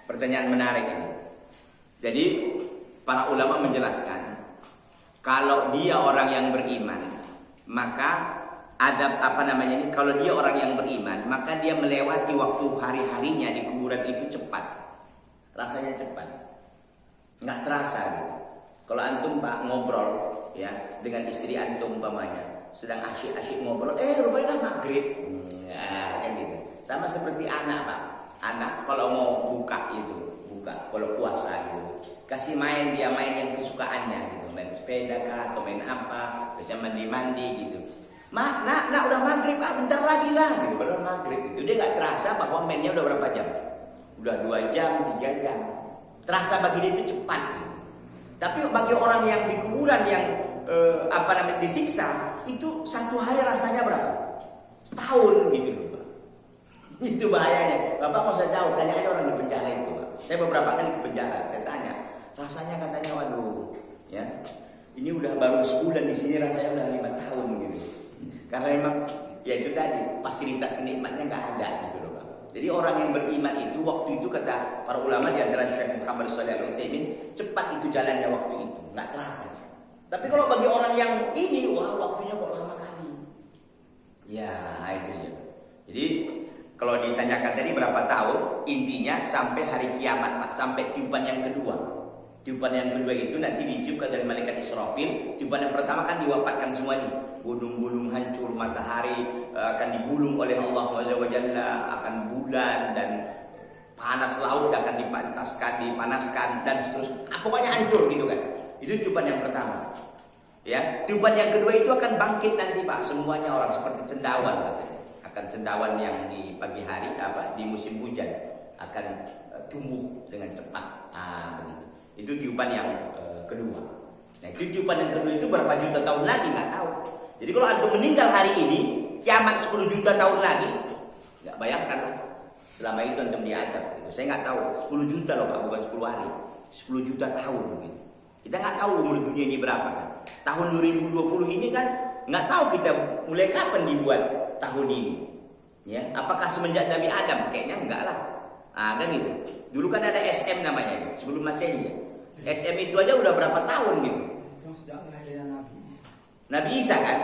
Pertanyaan menarik ini. Jadi para ulama menjelaskan kalau dia orang yang beriman, maka ada kalau dia orang yang beriman, maka dia melewati waktu hari-harinya di kuburan itu cepat. Rasanya cepat. Nggak terasa gitu. Kalau antum Pak ngobrol ya dengan istri antum umpamanya, sedang asyik-asyik ngobrol, rupanya maghrib. Kan gitu. Sama seperti anak Pak. Anak kalau mau buka kalau puasa gitu, kasih dia main yang kesukaannya gitu, main sepeda kah atau main apa, bisa mandi gitu. Nak udah maghrib, bentar lagi lah gitu, baru maghrib gitu. Dia nggak terasa bahwa mainnya udah berapa jam, udah 2 jam, 3 jam. Terasa bagi dia itu cepat gitu. Tapi bagi orang yang di kuburan yang disiksa, itu 1 hari rasanya berapa? Setahun gitu loh. Itu bahayanya. Bapak mau saya tahu, tanya aja orang di penjara itu, Pak. Saya beberapa kali ke penjara, saya tanya, rasanya katanya waduh, ya. Ini udah baru sebulan di sini, rasanya udah 5 tahun gitu. Karena memang ya itu tadi, fasilitas nikmatnya nggak ada gitu loh, Pak. Jadi orang yang beriman itu waktu itu kata para ulama di antara Syekh Muhammad Shalih Al-Utsaimin, cepat itu jalannya waktu itu, nggak terasa. Tapi kalau bagi orang yang ini, wah waktunya kok lama kali. Ya, itu dia. Jadi kalau ditanyakan tadi berapa tahun, intinya sampai hari kiamat, Pak, sampai tiupan yang kedua. Tiupan yang kedua itu nanti ditiupkan dari malaikat Israfil. Tiupan yang pertama kan diwafatkan semua nih. Gunung-gunung hancur, matahari akan digulung oleh Allah Azza wa Jalla, akan bulan dan panas laut akan dipanaskan dan seterusnya. Pokoknya hancur gitu kan. Itu tiupan yang pertama. Ya, tiupan yang kedua itu akan bangkit nanti, Pak. Semuanya orang seperti cendawan katanya. Cendawan yang di pagi hari di musim hujan akan tumbuh dengan cepat. Begitu. Itu tiupan yang kedua. Nah, itu tiupan yang kedua itu berapa juta tahun lagi nggak tahu. Jadi kalau antum meninggal hari ini, kiamat 10 juta tahun lagi, nggak bayangkan lah. Selama itu antum diazab. Gitu. Saya nggak tahu. 10 juta loh Pak, bukan 10 hari. 10 juta tahun begitu. Kita nggak tahu umur dunia ini berapa kan. Tahun 2020 ini kan nggak tahu kita mulai kapan dibuat tahun ini. Ya, apakah semenjak Nabi Adam? Kayaknya enggak lah. Kan gitu. Dulu kan ada SM namanya, sebelum Masehi. Ya. SM itu aja udah berapa tahun gitu? Sejak lahirnya Nabi Isa. Nabi Isa kan?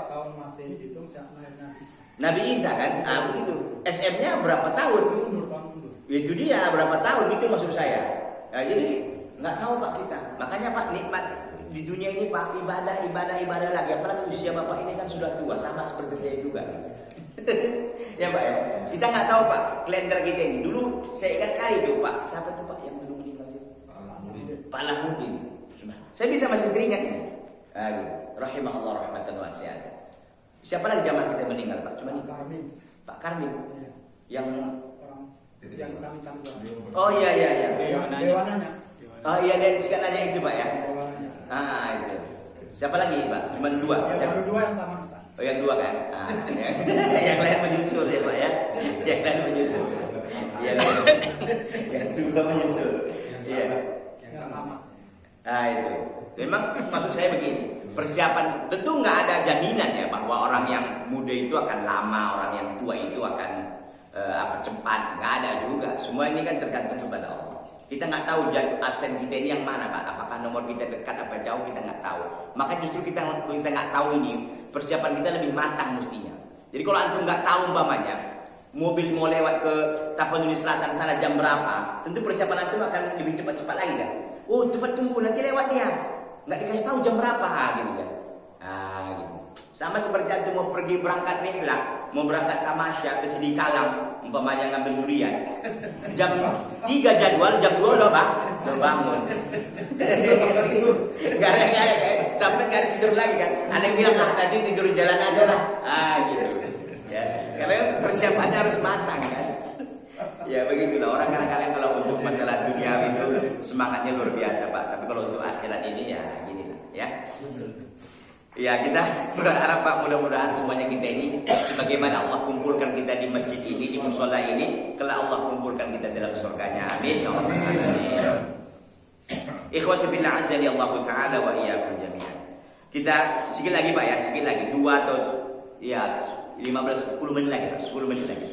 Tahun Masehi itu sejak lahirnya Nabi Isa. Nabi Isa kan? Begitu. SM-nya berapa tahun? Mundur. Itu dia berapa tahun itu maksud saya. Nah, jadi nggak tahu Pak kita. Makanya Pak nikmat di dunia ini Pak ibadah lagi. Apalagi usia Bapak ini kan sudah tua, sama seperti saya juga. Ya Pak ya. Kita nggak tahu Pak kalender kita ini. Dulu saya ingat kali tuh Pak. Siapa tuh Pak yang dulu meninggal itu? Pak Lahuddin. Saya bisa masih teringat ini. Gitu. Rahimahullah rahmatan wasi'ah. Siapa lagi jamaah kita meninggal Pak? Cuma ini. Pak Karmin. Yang kami. Oh iya. Dewananya. Oh iya, dan sekarang nanya itu Pak ya. Itu. Siapa lagi Pak? Cuma 2. Baru 2 yang sama Ustaz. Oh yang 2 kan? Yang lain menyusul ya Pak ya. Yang lain menyusul. Yang 2 menyusul. Iya. Yang pertama. Itu. Memang maksud saya begini. Persiapan tentu nggak ada jaminan ya bahwa orang yang muda itu akan lama, orang yang tua itu akan cepat. Nggak ada juga. Semua ini kan tergantung kepada Allah. Kita nggak tahu absen kita ini yang mana Pak. Apakah nomor kita dekat apa jauh, kita nggak tahu. Maka justru kita nggak tahu ini, persiapan kita lebih matang mestinya. Jadi kalau antum nggak tahu umpamanya mobil mau lewat ke Tapanuli Selatan sana jam berapa, tentu persiapan antum akan lebih cepat lagi kan. Oh cepat tunggu nanti lewat dia. Nggak dikasih tahu jam berapa gitu kan. Gitu. Sama seperti antum mau pergi berangkat rihlah, mau berangkat tamasya ke Sidikalang, umpamanya ngambil durian. Jam 3 jadwal, jam 2 udah bangun. Gak ada sampai gak tidur lagi kan. Ada yang bilang nanti tidur jalan aja lah. Gitu. Ya, karena persiapannya harus matang kan. Ya begitulah orang kadang-kadang kalau untuk masalah dunia itu semangatnya luar biasa Pak. Tapi kalau untuk akhirat ini ya gini lah ya. Ya kita berharap Pak mudah-mudahan semuanya kita ini sebagaimana Allah kumpulkan kita di masjid ini, di musola ini, kelak Allah kumpulkan kita dalam surganya. Amin ya rabbal alamin. Ikhwati fillah azza Allah taala wa iyyakum jami'an. Kita sedikit lagi Pak ya, sedikit lagi 2 atau ya 15 10 menit lagi Pak, 10 menit lagi.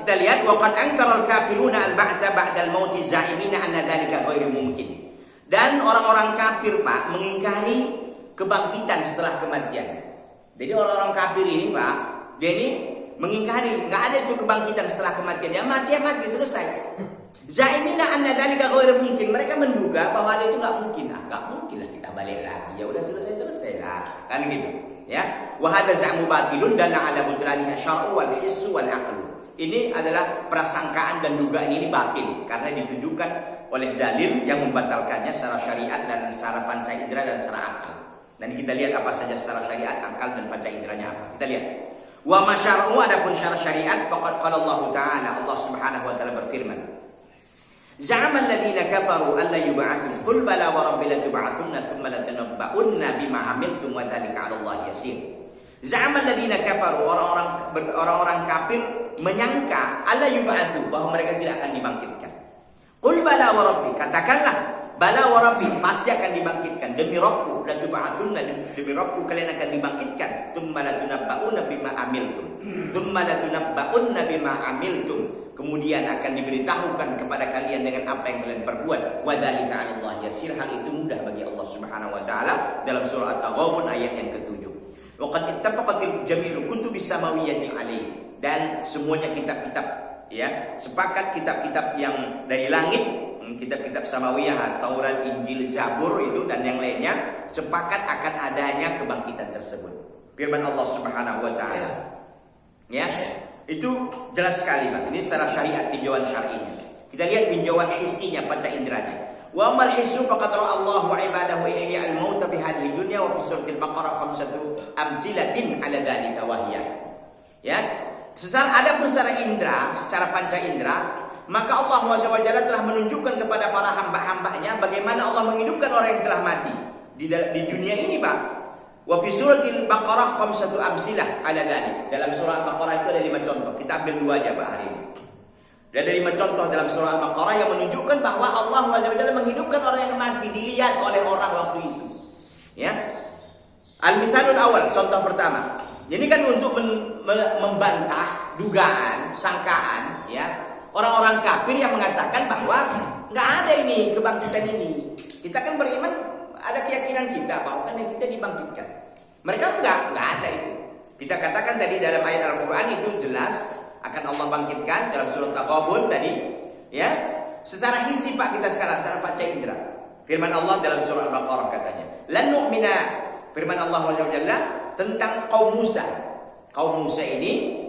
kita lihat waqad ankara al-kafiruna al-ba'tsa ba'da al-maut za'imina anna dzalika ghairu mungkin. Dan orang-orang kafir Pak mengingkari kebangkitan setelah kematian. Jadi orang-orang kafir ini Pak, dia ini mengingkari nggak ada itu kebangkitan setelah kematian. Ya mati selesai. Za'imina anna dzalika ghairu mungkin. Mereka menduga bahwa itu nggak mungkin. Nggak mungkin lah kita balik lagi. Ya udah selesai lah. Kan gitu. Ya, wa hadza za'mu batilun dan ala butlaniha syar'u wal hissu wal aqlu. Ini adalah prasangkaan dan dugaan ini batil karena ditujukan oleh dalil yang membatalkannya secara syariat dan secara panca indera dan secara akal. Dan kita lihat apa saja secara syariat, akal dan panca inderanya apa. Kita lihat. Wa masyar'u adapun secara syariat faqad qala Allah Ta'ala, Allah Subhanahu wa taala berfirman. Za'ama alladziina kafaru an la yub'atsu qul bala wa rabbil latub'atsunna tsumma latunabba'unna bima 'amiltum wa dzalika 'ala Allah yasir. Za'ama alladziina kafaru orang-orang kafir menyangka alla yub'atsu bahwa mereka tidak akan dibangkitkan. Qul bala wa rabbi, katakanlah bala wa rabbi pasti akan dibangkitkan demi Rabbku, latub'atsunna demi Rabbku kalian akan dibangkitkan. Tsumma latunabba'unna bima 'amiltum. Tsumma latunabba'unna bima 'amiltum. Kemudian akan diberitahukan kepada kalian dengan apa yang kalian perbuat. Wa dzalika 'ala Allah yasir. Hal itu mudah bagi Allah Subhanahu wa taala dalam surah At-Taghabun ayat yang ke-7. Wa qad ittafaqatil jami'ul kutubis samawiyyati 'alaihi. Dan semuanya kitab-kitab ya, sepakat kitab-kitab yang dari langit, kitab-kitab samawiyah, Taurat, Injil, Zabur itu dan yang lainnya sepakat akan adanya kebangkitan tersebut. Firman Allah Subhanahu wa taala. Ya. Itu jelas sekali Pak. Ini secara syariat tinjauan syar'inya. Kita lihat tinjauan hissinya panca inderanya. Wa amal hissu faqad ra'a Allah wa ibadahu ihya al-maut bi hadhihi dunya wa fi suratil Baqarah khamsatu amsilatin 'ala dzalika wa hiya. Ya. Ada pun secara indera, secara panca indera, maka Allah SWT telah menunjukkan kepada para hamba-hambanya bagaimana Allah menghidupkan orang yang telah mati di dunia ini Pak. Wa fi suratil Baqarah khamsatu amsilah 'ala dzalik. Dalam surah Al-Baqarah itu ada 5 contoh. Kita ambil 2 aja Pak hari ini. Dan ada 5 contoh dalam surah Al-Baqarah yang menunjukkan bahwa Allah SWT menghidupkan orang yang mati dilihat oleh orang waktu itu. Ya. Al-misalul awal, contoh pertama. Ini kan untuk membantah dugaan, sangkaan ya, orang-orang kafir yang mengatakan bahwa enggak ada ini kebangkitan ini. Kita kan beriman ada keyakinan kita bahwa kan kita dibangkitkan. Mereka enggak ada itu. Kita katakan tadi dalam ayat Al-Qur'an itu jelas akan Allah bangkitkan dalam surah Taghabun tadi, ya. Secara hissi Pak kita sekarang secara panca indera. Firman Allah dalam surah Al-Baqarah katanya, "Lan nu'mina", firman Allah SWT tentang kaum Musa. Kaum Musa ini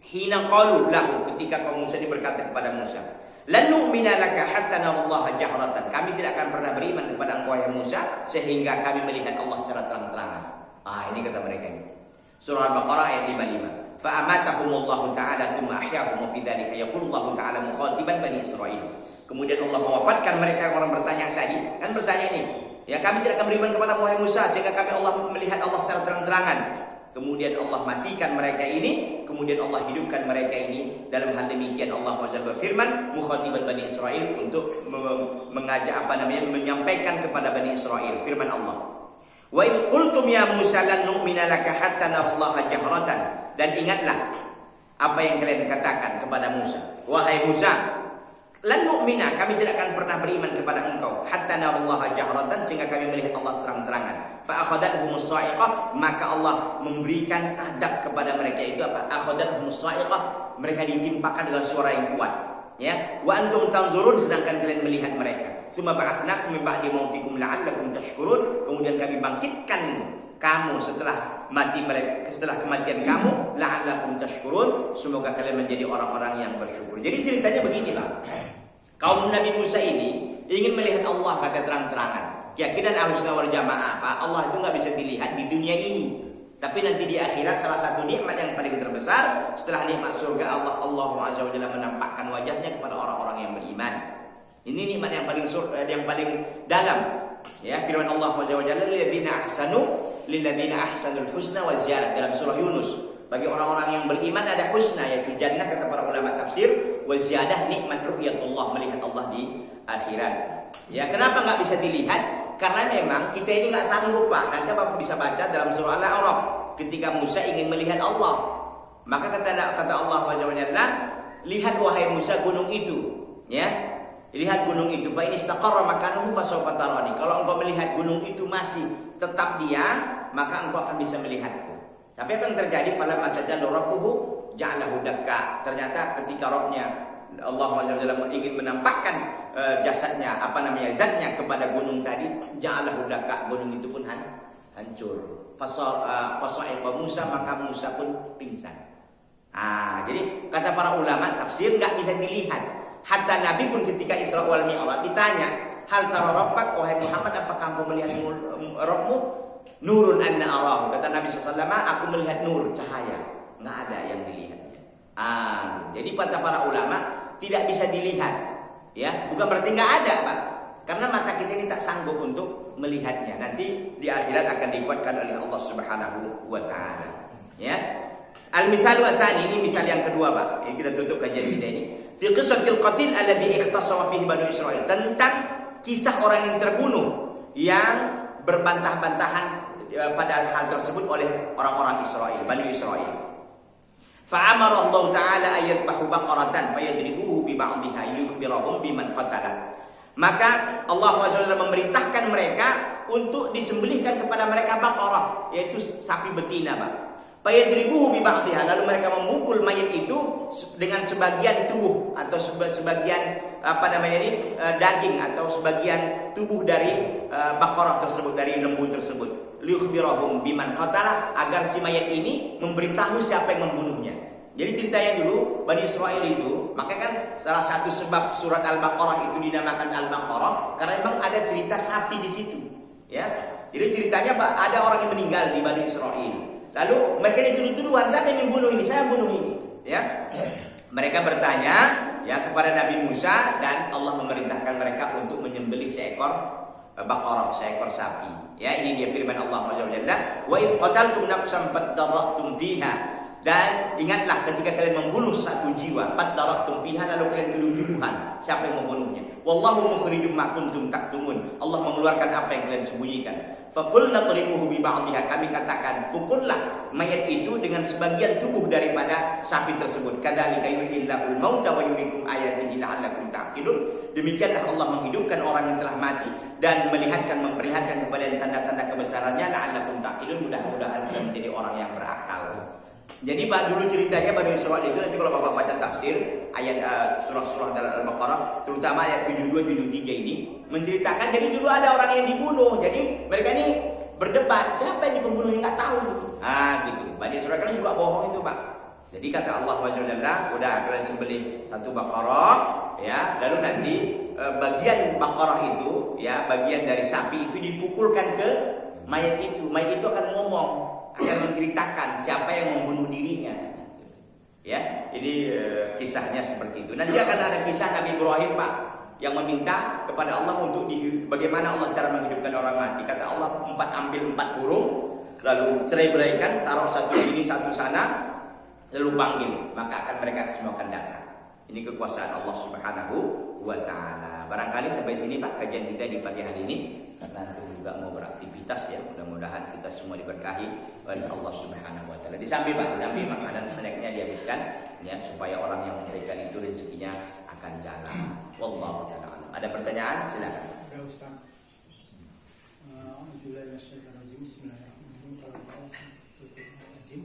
hina qalu lahu, ketika kaum Musa ini berkata kepada Musa, "Lan nu'mina laka hatta narallaha jahratan." Kami tidak akan pernah beriman kepada engkau ya Musa sehingga kami melihat Allah secara terang-terangan. Ini kata mereka ini. Surah Al-Baqarah ayat 55. Fa amatahumullahu ta'ala tsumma ahyahum fi dzalika yaqulullahu ta'ala mukhatiban bani Israil. Kemudian Allah mewafatkan mereka yang orang bertanya tadi. Kan bertanya ini, ya kami tidak akan beriman kepada Muhammad Musa sehingga kami Allah melihat Allah secara terang-terangan. Kemudian Allah matikan mereka ini, kemudian Allah hidupkan mereka ini. Dalam hal demikian Allah berfirman mukhatiban Bani Israil untuk mengajak menyampaikan kepada Bani Israil firman Allah. Wa id qultum ya Musa lan nu'mina laka hatta narallaha jahratan. Dan ingatlah apa yang kalian katakan kepada Musa. Wahai Musa, lan nu'mina, kami tidak akan pernah beriman kepada engkau hatta narallaha jahratan, sehingga kami melihat Allah terang-terangan. Fa akhadathum as-sa'iqah, maka Allah memberikan adab kepada mereka itu apa? Akhadathum as-sa'iqah, mereka ditimpakan dengan suara yang kuat. Ya, wa antum tanzurun, sedangkan kalian melihat mereka. Tsumma ba'atsnakum min ba'di mautikum la'allakum tashkurun, kemudian kami bangkitkan kamu setelah mati mereka, setelah kematian kamu, la'allakum tashkurun, semoga kalian menjadi orang-orang yang bersyukur. Jadi ceritanya begini Pak. Kaum Nabi Musa ini ingin melihat Allah kata terang-terangan. Keyakinan Ahlussunnah wal Jamaah Pak, Allah itu nggak bisa dilihat di dunia ini. Tapi nanti di akhirat salah satu nikmat yang paling terbesar setelah nikmat surga Allah Azza wa Jalla menampakkan wajahnya kepada orang-orang yang beriman. Ini nikmat yang paling dalam. Ya, firman Allah Azza wa Jalla lilladzina ahsanul husna wa ziyadah dalam surah Yunus. Bagi orang-orang yang beriman ada husna, yaitu jannah kata para ulama tafsir, wa ziyadah nikmat ru'yatullah, melihat Allah di akhirat. Ya, kenapa nggak bisa dilihat? Karena memang kita ini nggak sanggup Pak. Nanti Bapak bisa baca dalam surah Al-A'raf ketika Musa ingin melihat Allah. Maka kata Allah Subhanahu, lihat wahai Musa gunung itu, ya. Lihat gunung itu, fa in istaqarra makanuhu fasawfa tarani. Kalau engkau melihat gunung itu masih tetap diam, maka engkau akan bisa melihatku. Tapi apa yang terjadi? Falamma tajalla rabbuhu ja'alahu dakka. Ternyata ketika Rabbnya Allah SWT ingin menampakkan jasadnya, zatnya kepada gunung tadi, ja'alahu dakka, gunung itu pun hancur. Fasa'iqa Musa, maka Musa pun pingsan. Jadi kata para ulama tafsir nggak bisa dilihat. Hatta Nabi pun ketika Isra wal Mi'raj ditanya, hal tara rabbak, wahai Muhammad, apakah engkau melihat Rabbmu? Nurun anna arahu. Kata Nabi SAW, aku melihat nur, cahaya. Nggak ada yang dilihatnya. Jadi kata para ulama tidak bisa dilihat, ya. Bukan berarti nggak ada, Pak. Karena mata kita ini tak sanggup untuk melihatnya. Nanti di akhirat akan dikuatkan oleh Allah Subhanahu wa taala. Ya. Al-misal wasani, ini misal yang kedua, Pak. Ini kita tutup kajian kita ini. Fi qissatil qatil alladhi ikhtasama fihi Bani Israil, tentang kisah orang yang terbunuh yang berbantah-bantahan pada hal tersebut oleh orang-orang Israel, Bani Israil. Fa'amara Allah Ta'ala ayatbahu baqaratan fayadribuhu bi ba'dihha yukhbirahum biman qatalah. Maka Allah SWT memerintahkan mereka untuk disembelihkan kepada mereka baqarah, yaitu sapi betina, Pak. Fayadribuhu bi ba'dihha, lalu mereka memukul mayat itu dengan sebagian tubuh atau sebagian daging atau sebagian tubuh dari baqarah tersebut, dari lembu tersebut. Liyukhbirahum biman qatalah, agar si mayat ini memberitahu siapa yang membunuhnya. Jadi ceritanya dulu Bani Israil itu, maka kan salah satu sebab surat Al-Baqarah itu dinamakan Al-Baqarah karena memang ada cerita sapi di situ, ya. Jadi ceritanya Pak, ada orang yang meninggal di Bani Israil. Lalu mereka dituduh-tuduhan, siapa yang membunuh ini? Saya bunuh ini, ya. Mereka bertanya ya kepada Nabi Musa, dan Allah memerintahkan mereka untuk menyembelih seekor baqarah, seekor sapi. Ya, ini dia firman Allah Subhanahu wa idh qataltum nafsan fadara'tum fiha. Dan ingatlah ketika kalian membunuh satu jiwa, fadara'tum fiha, lalu kalian tuduh-tuduhan siapa yang membunuhnya. Wallahu mukhrijum ma kuntum taktumun. Allah mengeluarkan apa yang kalian sembunyikan. Faqulna dribuhu bi ba'dihha, kami katakan pukullah mayat itu dengan sebagian tubuh daripada sapi tersebut. Kadzalika yuhyillahul mauta wa yuriikum ayatihi la'allakum ta'qilun. Demikianlah Allah menghidupkan orang yang telah mati dan memperlihatkan kepada tanda-tanda kebesarannya, la'allakum ta'qilun, mudah-mudahan kalian menjadi orang yang berakal. Jadi Pak, dulu ceritanya Bani Israil itu, nanti kalau Bapak baca tafsir ayat surah-surah dalam Al-Baqarah, terutama ayat 72 73 ini menceritakan, jadi dulu ada orang yang dibunuh. Jadi mereka ini berdebat, siapa yang pembunuhnya, nggak tahu. Gitu. Bani Israil kan suka bohong itu, Pak. Jadi kata Allah SWT, udah kalian sembelih satu Baqarah, ya, lalu nanti bagian Baqarah itu, ya, bagian dari sapi itu dipukulkan ke mayat itu. Mayat itu akan ngomong, akan menceritakan siapa yang membunuh dirinya. Ya, ini kisahnya seperti itu. Nanti akan ada kisah Nabi Ibrahim, Pak, yang meminta kepada Allah untuk bagaimana Allah cara menghidupkan orang mati. Kata Allah, ambil 4 burung, lalu cerai-beraikan, taruh satu sini satu sana, lalu panggil, maka mereka semua akan datang. Ini kekuasaan Allah Subhanahu wa taala. Barangkali sampai sini Pak kajian kita di pagi hari ini, karena kita juga mau beraktivitas, ya. Mudah-mudahan kita semua diberkahi oleh Allah Subhanahu wa taala. Di samping Pak, makanan snacknya dihabiskan, ya, supaya orang yang memberikan itu rezekinya akan jalan. Wallahu taala. Ada pertanyaan? Silakan. Ya Ustaz. Bismillahirrahmanirrahim.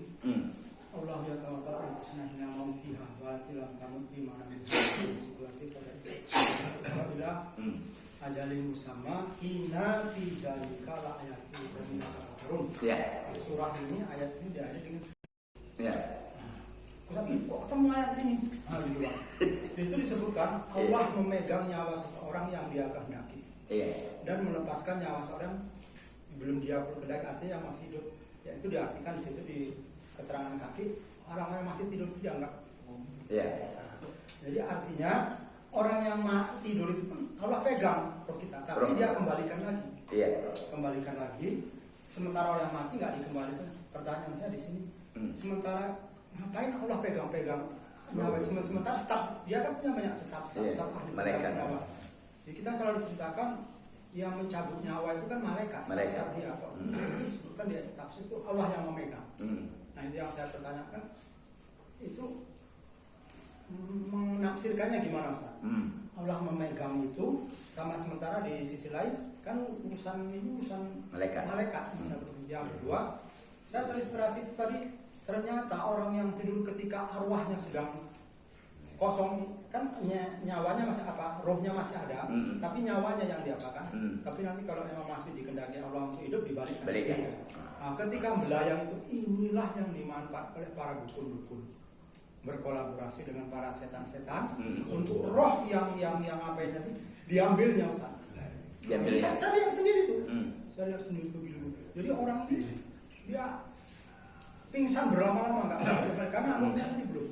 Allah ya tawakkal husnahnya mautiha wa tilam tamuti mana min situasi pada bila ajalin musamma hina fi zalika la ayati min al-qarun. Ya. Surah ini ayat ini diajar dengan Ya. Kok ketemu ayat ini? Gitu Pak. Itu disebutkan Allah memegang nyawa seseorang yang dia kehendaki. Iya. Dan melepaskan nyawa seorang belum dia berkehendak, artinya yang masih hidup. Ya itu diartikan di situ di keterangan kaki, orang yang masih tidur itu dianggap. Iya. Jadi artinya orang yang tidur itu pun Allah pegang roh kita, tapi dia kembalikan lagi. Iya. Kembalikan lagi. Sementara orang yang mati nggak dikembalikan. Pertanyaan saya di sini. Sementara ngapain Allah pegang-pegang nyawa? Sementara staf, dia kan punya banyak staf ahli malaikat. Jadi kita selalu diceritakan yang mencabut nyawa itu kan malaikat. Staf dia kok. Disebutkan dia tafsir itu Allah yang memegang. Nah itu yang saya pertanyakan, itu menafsirkannya gimana Ustaz? Allah memegang itu, sama sementara di sisi lain kan urusan ini urusan malaikat. Yang kedua, saya terinspirasi itu tadi, ternyata orang yang tidur ketika arwahnya sedang kosong, kan nyawanya masih apa, rohnya masih ada, tapi nyawanya yang diapakan. Tapi nanti kalau memang masih dikendaki Allah untuk hidup, dibalikkan. Nah, ketika belayang itu, inilah yang dimanfaatkan oleh para dukun-dukun, berkolaborasi dengan para setan-setan untuk roh yang apa ini tadi diambilnya Ustaz. Saya lihat sendiri tuh. Saya lihat sendiri tuh dulu. Jadi orang ini dia pingsan berlama-lama enggak karena anaknya ini belum.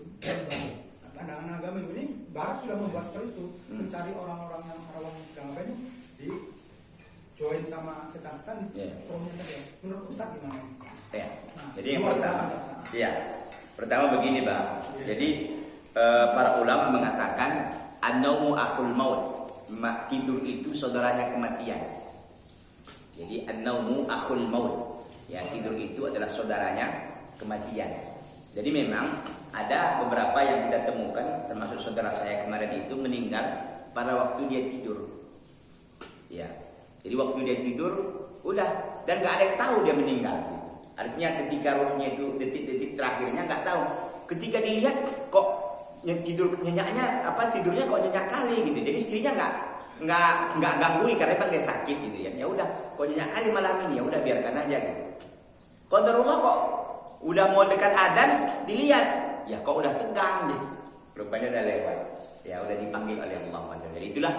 Pandangan agama ini Barat sudah membuat seperti itu, mencari orang-orang yang rawan segala ini di join sama setan-setan. Rohnya tadi. Menurut Ustaz gimana? Ya. Jadi yang pertama, pertama begini Bang. Jadi para ulama mengatakan an-naumu akhul maut. Tidur itu saudaranya kematian. Jadi an-naumu akhul maut. Ya, tidur itu adalah saudaranya kematian. Jadi memang ada beberapa yang kita temukan, termasuk saudara saya kemarin itu meninggal pada waktu dia tidur. Ya. Jadi waktu dia tidur udah, dan gak ada yang tahu dia meninggal. Artinya ketika rohnya itu detik-detik terakhirnya nggak tahu. Ketika dilihat kok tidurnya kok nyenyak kali gitu. Jadi istrinya nggak gangguin karena emang dia sakit gitu ya. Ya udah, kok nyenyak kali malam ini, ya udah biarkan aja gitu. Qadarullah kok udah mau dekat adzan dilihat, ya kok udah tegang gitu. Rupanya udah lewat. Ya udah dipanggil oleh Allah SWT. Jadi itulah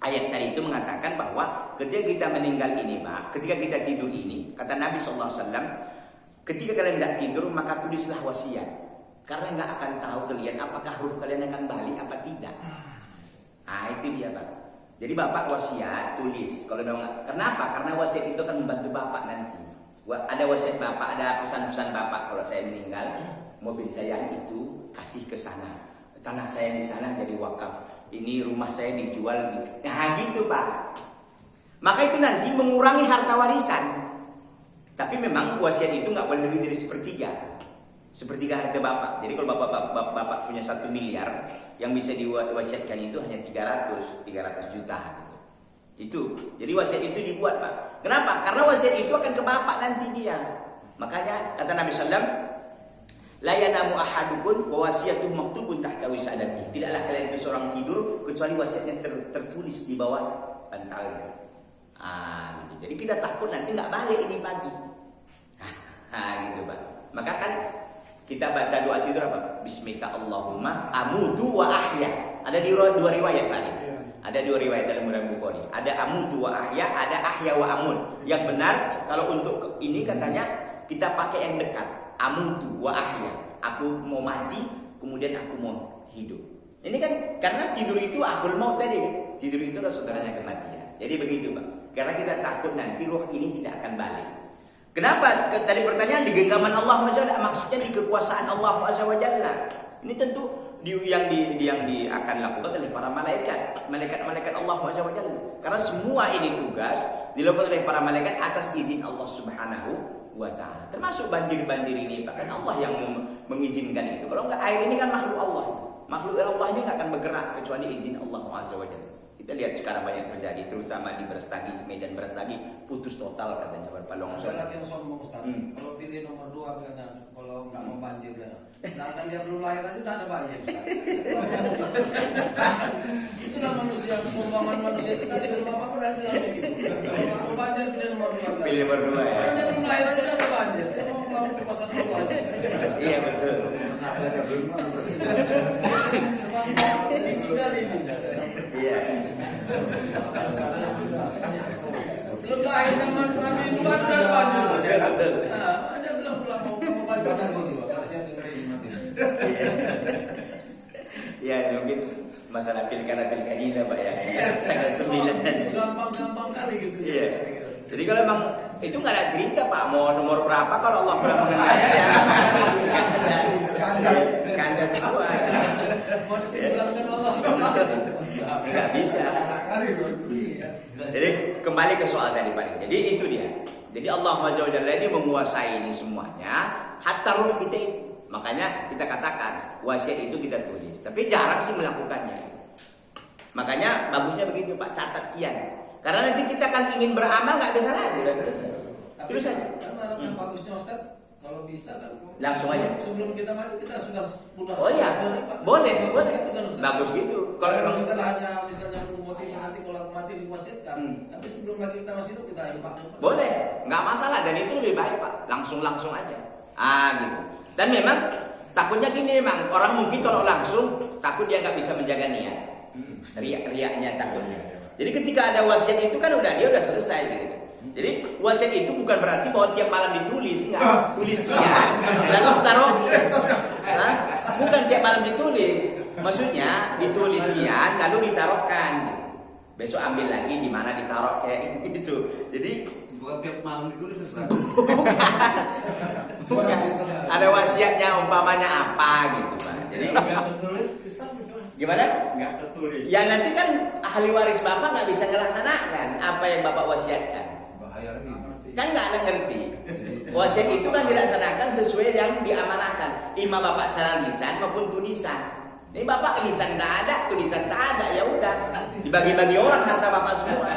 ayat tadi itu mengatakan bahwa ketika kita meninggal ini, Pak, ketika kita tidur ini, kata Nabi SAW, ketika kalian tidak tidur maka tulislah wasiat, karena nggak akan tahu kalian apakah ruh kalian akan balik apa tidak. Itu dia, Pak. Jadi Bapak wasiat tulis. Kalau memang, kenapa? Karena wasiat itu akan membantu Bapak nanti. Ada wasiat Bapak, ada pesan-pesan Bapak kalau saya meninggal, mobil saya itu kasih ke sana, tanah saya di sana jadi wakaf. Ini rumah saya dijual. Nah gitu Pak. Maka itu nanti mengurangi harta warisan. Tapi memang wasiat itu nggak boleh lebih dari sepertiga harta Bapak. Jadi kalau Bapak punya 1 miliar, yang bisa diwasiatkan itu hanya 300 juta gitu. Itu. Jadi wasiat itu dibuat Pak. Kenapa? Karena wasiat itu akan ke Bapak nanti dia. Makanya kata Nabi SAW, la yanamu ahadukum wa wasiyatuhu maktubun tahta wisadatihi. Tidaklah kalian itu seorang tidur kecuali wasiatnya tertulis di bawah bantalnya. Gitu. Jadi kita takut nanti nggak balik ini pagi. Gitu Pak. Maka kan kita baca doa tidur apa? Bismika Allahumma amutu wa ahya. Ada di 2 riwayat Pak. Ada 2 riwayat dalam Bukhari. Ada amutu wa ahya, ada ahya wa amut. Yang benar kalau untuk ini katanya kita pakai yang dekat. Amutu wa ahya, aku mau mati kemudian aku mau hidup. Ini kan karena tidur itu akhul maut tadi kan? Tidur itu adalah saudaranya kematian. Jadi begitu Pak. Karena kita takut nanti roh ini tidak akan balik. Kenapa? Tadi pertanyaan di genggaman Allah SWT, maksudnya di kekuasaan Allah SWT. Ini tentu yang akan lakukan oleh para malaikat Allah SWT. Karena semua ini tugas dilakukan oleh para malaikat atas izin Allah Subhanahu wa ta'ala. Termasuk banjir-banjir ini Pak, kan Allah yang mengizinkan itu. Kalau enggak, air ini kan makhluk Allah. Makhluk Allah ini enggak akan bergerak kecuali izin Allah SWT. Kita lihat sekarang banyak terjadi, terutama di Brastagi, Medan Brastagi, putus total katanya berpalongsor. Ada lagi yang sombong Ustaz. Kalau pilih nomor 2 katanya, kalau enggak mau banjir ya. Sedangkan dia belum lahir aja udah ada banjir Ustaz. Itulah manusia, pembangunan manusia itu tadi belum apa-apa dan bilang begitu. Kalau mau banjir pilih nomor 2. Pilih nomor 2 ya. Karena dia belum lahir aja udah ada banjir. Dia mau bangun kekuasaan Allah. Iya betul. Iya. Belum lahir zaman Nabi Nuh udah ada banjir saja. Ada belum mau banjir dulu. Ya mungkin masalah pilkada ini Pak ya. Tanggal 9 nanti. Gampang kali gitu. Iya. Jadi kalau memang itu nggak ada cerita Pak, mau nomor berapa kalau Allah sudah mengenai ya. Kanda semua. Mau dibilangkan Allah. Nggak bisa. Jadi kembali ke soal tadi Pak. Jadi itu dia. Jadi Allah SWT ini menguasai ini semuanya. Hatta roh kita itu. Makanya kita katakan wasiat itu kita tulis, tapi jarang sih melakukannya. Makanya bagusnya begitu Pak, catat kian. Karena nanti kita kan ingin beramal nggak bisa lagi, udah selesai. Tapi Terus aja. kan yang bagusnya Ustaz, kalau bisa kan Langsung aja. Sebelum kita mati kita sudah Oh iya, boleh, boleh. Itu kan, Ustaz. Bagus gitu. Kalau Kalau setelah hanya misalnya mati nanti kalau aku mati diwasiatkan, tapi sebelum lagi kita masih hidup kita infak. boleh, nggak masalah dan itu lebih baik Pak. Langsung aja. Gitu. Dan memang takutnya gini memang orang mungkin kalau langsung takut dia nggak bisa menjaga niat. Riaknya takutnya. Jadi ketika ada wasiat itu kan dia udah selesai gitu. Jadi wasiat itu bukan berarti bahwa tiap malam ditulis, enggak. Tulis kian, lalu taruh. Bukan tiap malam ditulis. Maksudnya ditulis kian lalu ditaruhkan. Besok ambil lagi di mana ditaruh kayak gitu. Jadi bukan tiap malam ditulis Ustaz. bukan. Ada wasiatnya umpamanya apa gitu Pak. Jadi Enggak tertulis, Ustaz. gimana? Enggak tertulis. Ya nanti kan ahli waris Bapak nggak bisa melaksanakan apa yang Bapak wasiatkan. Bahaya lagi. Kan nggak ada ngerti. Wasiat itu kan dilaksanakan sesuai yang diamanahkan. Imam Bapak secara lisan maupun tulisan. Ini Bapak lisan tak ada, tulisan tak ada, ya udah dibagi-bagi orang harta Bapak semua.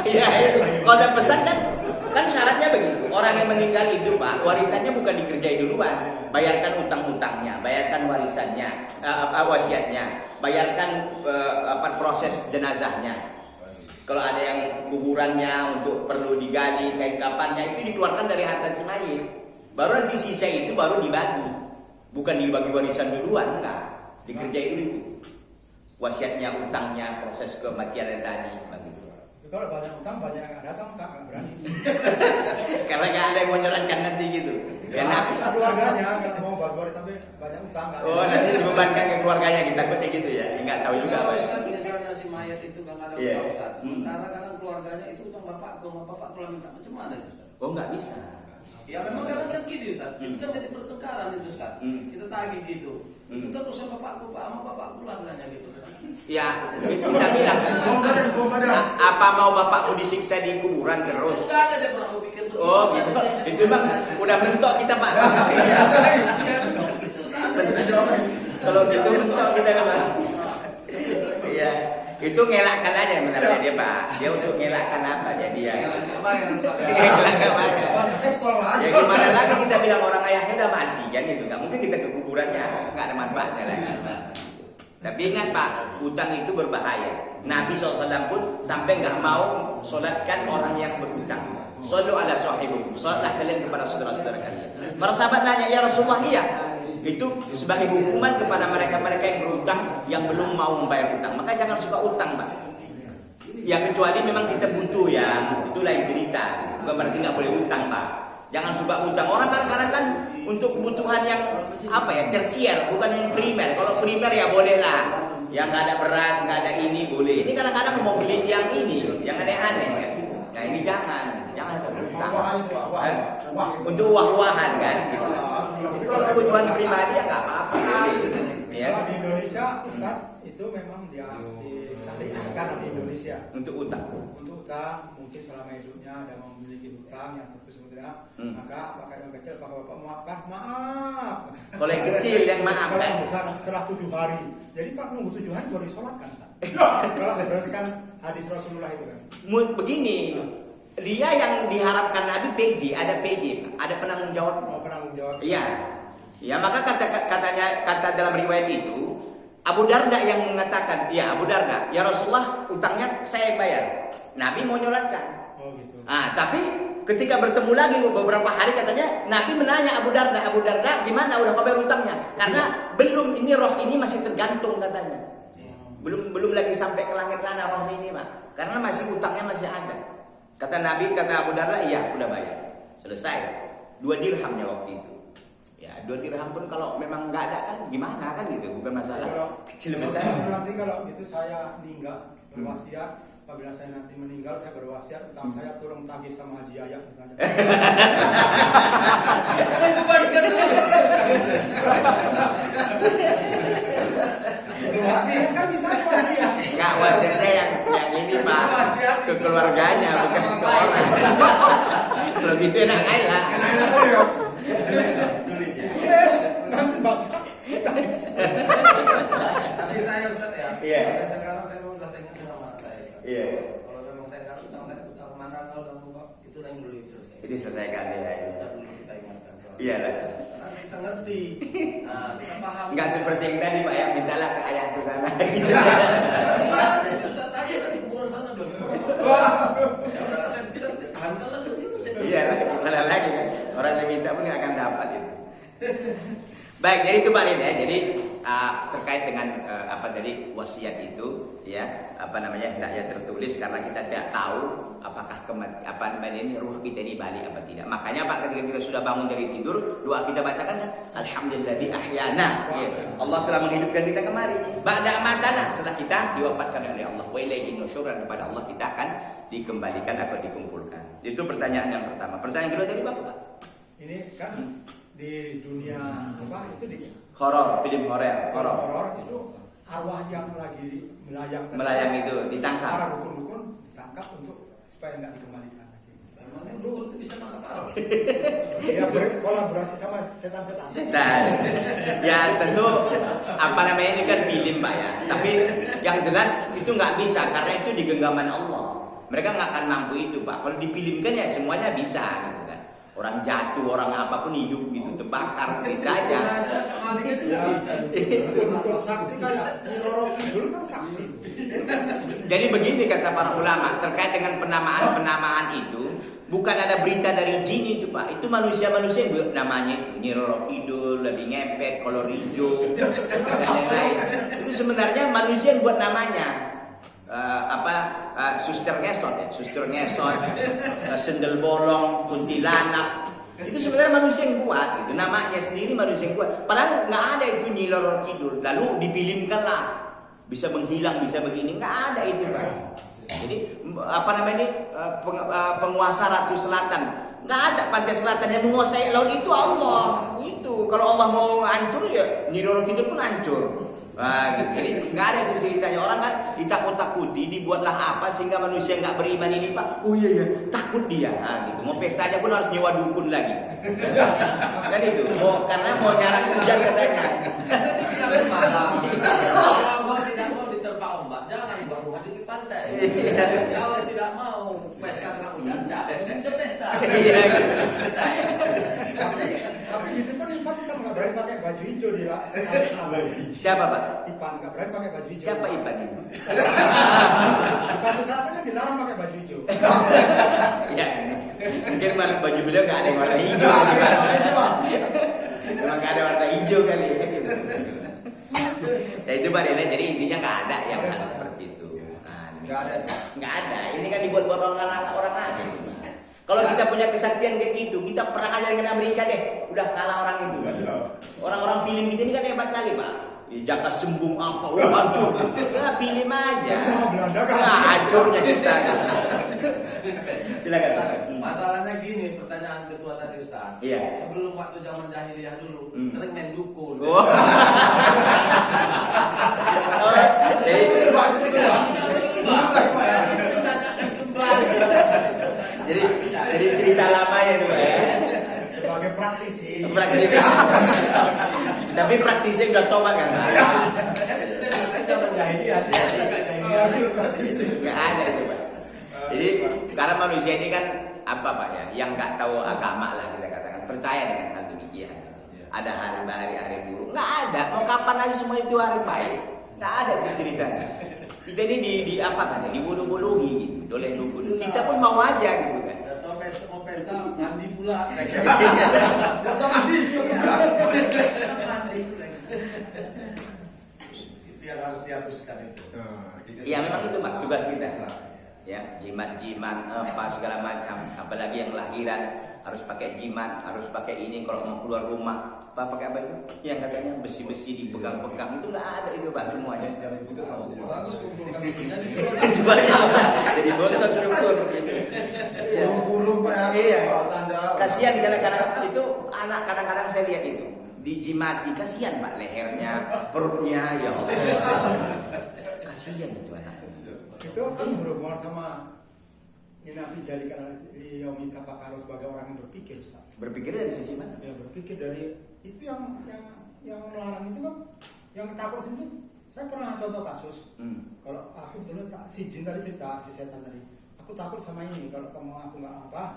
Iya, kalau ada pesan kan syaratnya begitu. Orang yang meninggal itu Pak, warisannya bukan dikerjai duluan. Bayarkan utang-utangnya, bayarkan warisannya, wasiatnya, bayarkan proses jenazahnya. Kalau ada yang kuburannya untuk perlu digali, kain kapannya itu dikeluarkan dari harta si mayit. Baru nanti sisa itu baru dibagi. Bukan dibagi warisan duluan, enggak. Dikerjai dulu itu. Wasiatnya, utangnya, proses kematian yang tadi begitu. Kalau banyak utang, banyak yang datang, utang nggak berani. Karena nggak ada yang mau nyolankan nanti gitu. Karena Keluarganya nggak mau bagi tapi banyak utang. oh nanti dibebankan ke keluarganya, kita takutnya gitu ya. Nggak tahu juga. Kalau Pak. Ustaz misalnya si mayat itu kan ada Iya. utang Ustaz. Sementara kadang keluarganya itu utang bapak kalau minta macam mana itu Ustaz? Oh nggak bisa. Ya memang kadang kan gitu Ustaz. Itu kan jadi pertengkaran itu Ustaz. Kita tagih gitu. Itu kan urusan bapakku, Pak, sama bapakku lah bilangnya gitu. Ya, kita bilang apa mau bapakmu disiksa di kuburan terus? Enggak ada dia pernah pikir tuh. Oh gitu. Itu bang, udah mentok kita Pak. Kalau gitu mentok kita memang. Iya, itu ngelakkan aja sebenarnya dia Pak. Dia untuk ngelakkan apa jadi ya? Ngelakkan apa? Ya gimana lagi kita bilang orang ayahnya udah mati kan itu nggak mungkin kita ke kuburannya nggak ada manfaatnya lagi. Tapi ingat Pak, utang itu berbahaya. Nabi SAW pun sampai nggak mau solatkan orang yang berutang. Sallu ala sahibikum. Salatlah kalian kepada saudara-saudara kalian. Para sahabat nanya, ya Rasulullah, iya. Itu sebagai hukuman kepada mereka-mereka yang berutang yang belum mau membayar utang. Maka jangan suka utang, Pak. Ya kecuali memang kita butuh ya, itu lain cerita. Bukan berarti nggak boleh utang, Pak. Jangan suka utang. Orang kadang-kadang kan untuk kebutuhan yang tersier, bukan yang primer. Kalau primer ya boleh lah. Yang nggak ada beras, nggak ada ini boleh. Ini kadang-kadang mau beli yang ini, yang aneh-aneh kan. Nah ini jangan utang. Untuk uang-uahan kan. Gitu. Kalau kebutuhan pribadi ya nggak apa-apa. Ya. Di Indonesia, Ustaz, itu memang dia disyariatkan di Indonesia. Untuk utang. Untuk utang, mungkin selama hidupnya ada memiliki utang yang terus kemudian, maka pakai yang kecil, pakai bapak maafkan, maaf. Kalau yang kecil yang maaf Kalau kan. yang besar setelah 7 hari, jadi Pak nunggu 7 hari baru disolatkan. Kalau berdasarkan hadis Rasulullah itu kan. Begini, dia yang diharapkan Nabi PJ, ada penanggung jawab. Mau penanggung jawab. Iya. Ya, maka kata dalam riwayat itu Abu Darda yang mengatakan, ya Abu Darda, ya Rasulullah utangnya saya bayar. Nabi mau nyolatkan. Oh gitu. Tapi ketika bertemu lagi beberapa hari katanya Nabi menanya Abu Darda gimana udah kau bayar utangnya? Karena belum ini roh ini masih tergantung katanya. Belum lagi sampai ke langit sana roh ini Pak. Karena masih utangnya masih ada. Kata Nabi, kata Abu Darda, iya udah bayar. Selesai. 2 dirhamnya waktu itu. Ya 2 dirham pun kalau memang nggak ada kan gimana kan gitu. Bukan masalah kecil besar. Nanti kalau itu saya meninggal berwasiat, apabila saya nanti meninggal saya berwasiat utang saya tolong tagih sama Haji Ayah misalnya. Wasiat kan bisa wasiat. Enggak, wasiatnya yang ini Pak, ke keluarganya bukan ke orang. Kalau gitu enak aja lah. Tapi saya Ustaz ya. Iya. Sampai sekarang saya udah ingat dengan anak saya. Ustaz. Iya. Kalau memang saya harus tahu saya utang mana kalau dalam rumah itu yang dulu selesai. Ini selesaikan ya. Kita dulu kita ingatkan. Iya lah. Karena kita ngerti, kita paham. Enggak seperti yang tadi Pak ya, mintalah ke ayahku sana. Iya, itu Ustaz tadi dari kuburan sana dong. Ya udah saya kita tahankan lagi di situ. Iya lah, mana lagi kan. Orang yang minta pun nggak akan dapat itu. Baik, jadi itu Pak Rin ya. Jadi terkait dengan apa tadi wasiat itu ya, apa namanya hendaknya tertulis karena kita tidak tahu apakah apa namanya ini ruh kita ini balik apa tidak. Makanya Pak ketika kita sudah bangun dari tidur, doa kita bacakan kan alhamdulillahi ahyana. Ya. Allah telah menghidupkan kita kemari. Ba'da matana setelah kita diwafatkan oleh Allah. Wa ilaihi nusyur, dan kepada Allah kita akan dikembalikan atau dikumpulkan. Itu pertanyaan yang pertama. Pertanyaan kedua tadi Pak? Ini kan di dunia apa itu di Horor, film horor itu arwah yang lagi melayang itu ditangkap. para dukun-dukun ditangkap untuk supaya nggak dikembalikan lagi. Memang dukun itu bisa nangkap arwah. Ya berkolaborasi sama setan-setan. Setan. Ya tentu apa namanya ini kan film Pak ya. Tapi yang jelas itu nggak bisa karena itu di genggaman Allah. Mereka nggak akan mampu itu Pak. Kalau difilmkan ya semuanya bisa gitu kan. Orang jatuh, orang apapun hidup gitu, terbakar bisa aja. Ya, dukun sakti kayak Nyi Roro Kidul kan sakti. Jadi begini kata para ulama terkait dengan penamaan itu, bukan ada berita dari jin itu Pak, itu manusia-manusia yang buat namanya itu. Nyi Roro Kidul, lebih ngepet, kolor hijau, dan lain-lain. Itu sebenarnya manusia yang buat namanya. Suster ngesot, sendel bolong, kuntilanak. Itu sebenarnya manusia yang buat gitu. Namanya sendiri manusia yang buat. Padahal nggak ada itu Nyi Roro Kidul. Lalu difilmkan lah. Bisa menghilang, bisa begini. Nggak ada itu Pak. Jadi apa namanya ini penguasa Ratu Selatan. Nggak ada pantai selatan yang menguasai laut itu Allah. Itu kalau Allah mau hancur ya Nyi Roro Kidul pun hancur. Nah, gitu. Jadi nggak ada itu ceritanya. Orang kan ditakut-takuti, dibuatlah apa sehingga manusia nggak beriman ini Pak. Oh iya takut dia. Nah, gitu. Mau pesta aja pun harus nyewa dukun lagi. Kan itu. Karena mau nyarang hujan katanya. Kalau tidak mau diterpa ombak, jangan buat rumah di pantai. Kalau tidak mau pesta kena hujan, tidak bisa pesta. Selesai. Tapi gitu kan Ipan kan nggak berani pakai baju hijau di Siapa Pak? Ipan nggak berani pakai baju hijau. Siapa Ipan ini? Ipan selatan kan dilarang pakai baju hijau. Ya, mungkin malah baju beliau nggak ada yang warna hijau. Memang nggak ada warna hijau kali. Ya itu Pak Dena, jadi intinya nggak ada yang seperti itu. Nggak ada. Ini kan dibuat orang aja. Kalau kita punya kesaktian kayak gitu, kita perang aja dengan Amerika deh, udah kalah orang itu. Orang-orang film kita ini kan hebat kali Pak. Di Jaka Sembung apa, hancur. Ya film aja. Sama Belanda kan. Hancurnya kita. Silakan. Masalahnya gini, pertanyaan ketua tadi Ustaz. Iya. Sebelum waktu zaman jahiliyah dulu, sering main dukun. Oh. Jadi cerita lama ya itu ya. Sebagai praktisi. Tapi praktisi udah tobat kan? Zaman jahiliyah, Nggak ada itu Pak. Jadi karena manusia ini kan apa Pak ya, yang nggak tahu agama lah kita katakan, percaya dengan hal demikian. Ada hari buruk, nggak ada. Mau kapan aja semua itu hari baik, nggak ada itu ceritanya. Kita ini di apa kan? Dibodoh-bodohi gitu, oleh dukun. Kita pun mau aja gitu kan. Atau mau pesta mandi pula. Masa mandi. Mandi. Itu yang harus dihapuskan itu. Ya memang itu Pak tugas kita. Ya, jimat apa segala macam, apalagi yang lahiran harus pakai jimat, harus pakai ini kalau mau keluar rumah. Pakai apa itu? Yang katanya besi-besi dipegang-pegang itu nggak ada itu Pak semuanya. Bagus kumpulkan besinya di Jadi bontot struktur gitu. Burung Pak. Iya. Tanda. Kasihan kadang-kadang itu anak kadang-kadang saya lihat itu dijimati, kasihan Pak lehernya, perutnya ya Allah. Kasihan itu anak. Itu kan berhubungan sama Nabi jadikan Yaumi Tapakaro sebagai orang yang berpikir Ustaz. Berpikir dari sisi mana? Ya berpikir dari itu yang yang melarang itu kan, yang takut itu, saya pernah contoh kasus. Kalau aku dulu si jin tadi cerita, si setan tadi, aku takut sama ini. Kalau kamu aku nggak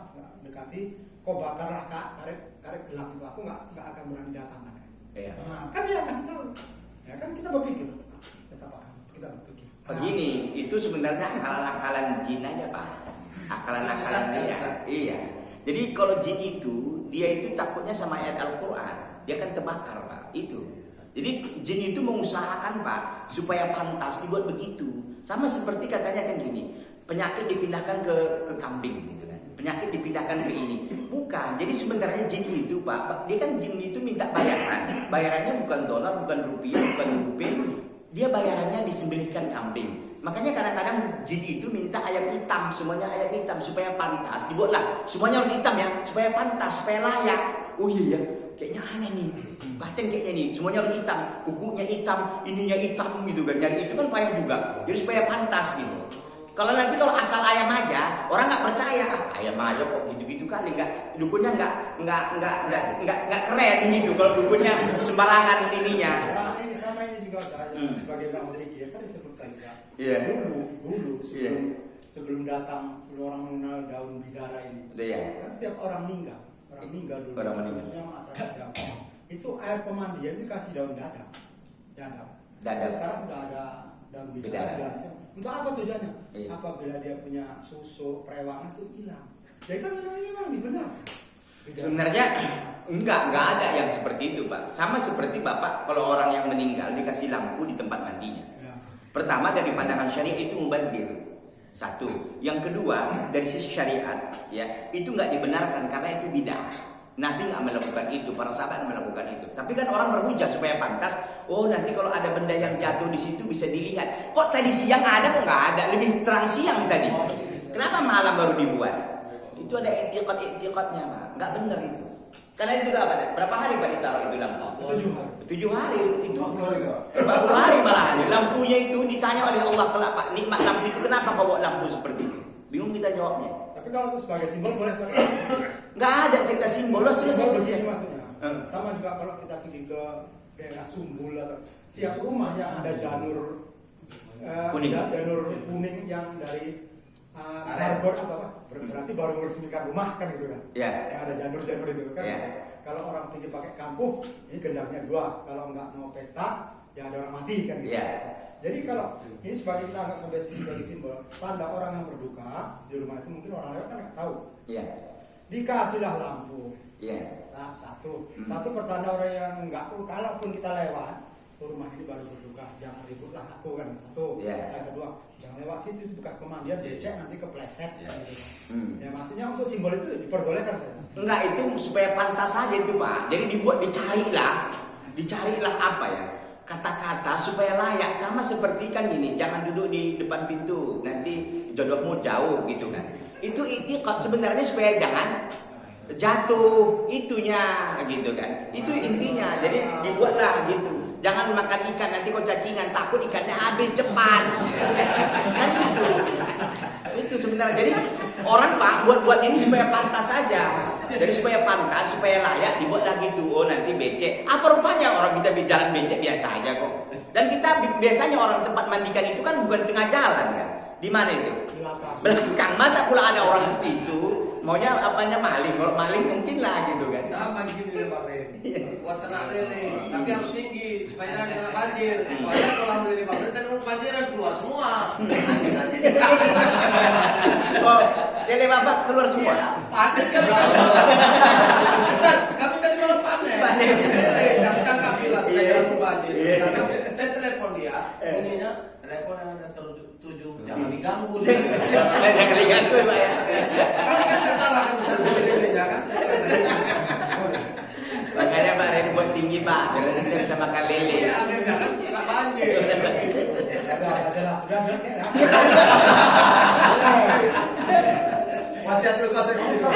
dekati, kau bakarlah karet gelap itu, aku nggak akan berani datang. Iya. Nah, kan dia kasih tahu. Ya kan kita berpikir, kita berpikir. Begini, itu sebenarnya akalan-akalan jin aja Pak. Akalan-akalan dia. Iya. Jadi kalau jin itu, dia itu takutnya sama ayat Al-Quran. Dia kan terbakar Pak. Itu. Jadi jin itu mengusahakan Pak supaya pantas dibuat begitu. Sama seperti katanya kan gini, penyakit dipindahkan ke kambing gitu kan. Penyakit dipindahkan ke ini. Bukan. Jadi sebenarnya jin itu Pak, dia kan jin itu minta bayaran. Bayarannya bukan dolar, bukan rupiah, bukan rupiah. Dia bayarannya disembelihkan kambing. Makanya kadang-kadang jin itu minta ayam hitam, semuanya ayam hitam supaya pantas. Dibuatlah, semuanya harus hitam ya, supaya pantas, supaya layak. Oh iya ya, kayaknya aneh nih. Paten kayaknya nih, semuanya harus hitam, kukunya hitam, ininya hitam gitu kan. Jadi itu kan payah juga. Jadi supaya pantas gitu. Kalau asal ayam aja, orang nggak percaya. Ayam aja kok gitu-gitu kali, nggak dukunnya nggak keren gitu. Kalau dukunnya sembarangan ininya. Nah, ini sama ini juga sebagai Bang Riki kan disebutkan juga. Iya. Dulu sebelum datang orang mengenal daun bidara ini. Iya. Kan setiap orang meninggal dulu. Orang meninggal. Maksudnya masyarakat Jawa. Itu air pemandian itu kasih daun dadap. Dadap. Sekarang sudah ada daun bidara. Untuk apa tujuannya? Iya. Apabila dia punya susu perawangan itu hilang. Jadi kan ini memang benar. Sebenarnya enggak ada yang seperti itu Pak. Sama seperti Bapak kalau orang yang meninggal dikasih lampu di tempat mandinya. Ya. Pertama dari pandangan syariat itu mubadir. Satu. Yang kedua dari sisi syariat ya itu nggak dibenarkan karena itu bid'ah. Nabi nggak melakukan itu, para sahabat nggak melakukan itu. Tapi kan orang berhujah supaya pantas. Oh nanti kalau ada benda yang jatuh di situ bisa dilihat. Kok tadi siang ada, kok nggak ada? Lebih terang siang tadi. Kenapa malam baru dibuat? Itu ada etiqat-etiqatnya Pak. Nggak benar itu. Karena itu juga apa? Berapa hari Pak ditaruh itu lampu? 7 hari. 7 hari itu. 40 hari malah. Lampunya itu ditanya oleh Allah kelak Pak, nikmat lampu itu kenapa kau buat lampu seperti itu? Bingung kita jawabnya. Tapi kalau itu sebagai simbol boleh sebagai Nggak ada cerita simbol, selesai. begini maksudnya. Sama juga kalau kita pergi ke daerah Sumbul atau tiap rumah yang ada janur Kuning. janur kuning yang dari barbor atau apa? Berarti baru meresmikan rumah kan gitu kan? Ya. Yang ada janur-janur itu kan? Ya. Kalau orang pergi pakai kampung, ini gendangnya 2. Kalau nggak mau pesta, ya ada orang mati kan gitu. Ya. Jadi kalau ini sebagai kita anggap sebagai simbol tanda orang yang berduka di rumah itu mungkin orang lewat kan nggak tahu. Iya. Dikasihlah lampu. Iya. Satu pertanda orang yang nggak perlu. Kalaupun kita lewat, rumah ini baru berduka, jangan ributlah aku kan. Satu. Iya. Yang kedua, jangan lewat situ itu bekas pemandian, becek nanti kepleset. Iya. Gitu. Ya maksudnya untuk simbol itu diperbolehkan. Enggak, itu supaya pantas saja itu Pak. Jadi dicarilah apa ya? Kata-kata supaya layak. Sama seperti kan gini, jangan duduk di depan pintu, nanti jodohmu jauh gitu kan. Itu itiqad sebenarnya supaya jangan jatuh itunya gitu kan. Itu intinya. Jadi dibuatlah gitu. Jangan makan ikan nanti kau cacingan, takut ikannya habis cepat. Kan itu. Itu sebenarnya. Jadi orang Pak buat ini supaya pantas saja. Jadi supaya pantas, supaya layak dibuat lagi tuh. Oh nanti becek. Apa rupanya orang kita jalan becek biasa aja kok. Dan kita biasanya orang tempat mandikan itu kan bukan tengah jalan kan. Di mana itu? Belakang. Masa pula ada orang di situ maunya apanya maling. Kalau maling mungkin lah gitu kan. Sama gini ya Pak Ren. Buat ternak lele, tapi harus tinggi supaya jangan kena banjir. Soalnya kalau lele Pak Ren kan banjiran keluar semua. Oh, lele bapak keluar semua. Panen kan. Ustaz, kami tadi malam panen. Lele, kami tangkap bilas supaya jangan banjir. Karena saya telepon dia, bunyinya telepon yang ada tertuju jangan diganggu. Jangan diganggu Pak ya. Kami kan nggak salah kan Ustaz lelenya kan. Makanya Pak Ren buat tinggi Pak, biar tidak bisa makan lele. Iya, kan kena banjir. Sudah jelas kayaknya. Masih terus masih gitu.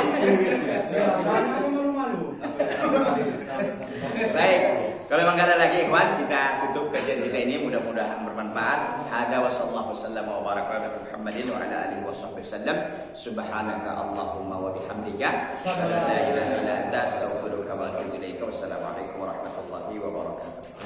Ya, banyak yang malu-malu. Baik, kalau memang ada lagi ikhwan, kita tutup kajian kita ini, mudah-mudahan bermanfaat. Hada wa sallallahu wasallam wa baraka ala Muhammadin wa ala alihi wa sahbihi wasallam. Subhanaka Allahumma wa bihamdika, la ilaha illa anta, astaghfiruka wa atubu ilaika. Wassalamualaikum warahmatullahi wabarakatuh. wabarakatuh.